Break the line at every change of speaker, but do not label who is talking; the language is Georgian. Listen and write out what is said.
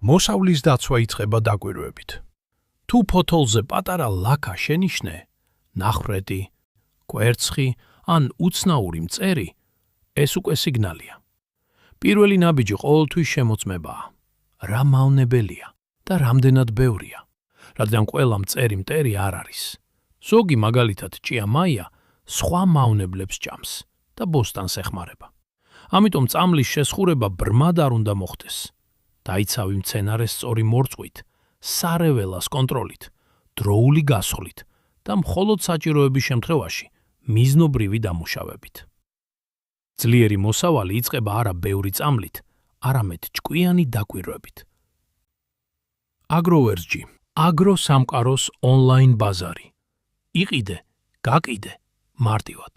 მოსავლის დაცვა იწყება დაკვირვებით. თუ ფოთოლზე პატარა ლაქა შენიშნე, ნახრედი, კვერცხი ან უცნაური მწერი, ეს უკვე სიგნალია. პირველი ნაბიჯი ყოველთვის შემოწმებაა. რა მავნებელია და რამდენად ბევრია, რადგან ყველა მწერი მტერი არ არის. ზოგი მაგალითად ჭიამაია სხვა მავნებლებს ჭამს და ბოსტანს ეხმარება. ამიტომ წამლის შესხურება ბრმად არ უნდა მოხდეს. დაიცავი მცენარეს სწორი მორწყვით, სარეველას კონტროლით, დროული გასხლით და მხოლოდ საჭიროების შემთხვევაში მიზნობრივი დამუშავებით. ძლიერი მოსავალი იწყება არა ბევრი წამლით, არამედ ჭკვიანი დაკვირვებით. აგროვერსჯი, აგროსამყაროს ონლაინ ბაზარი. იყიდე, გაკიდე, მარტივად.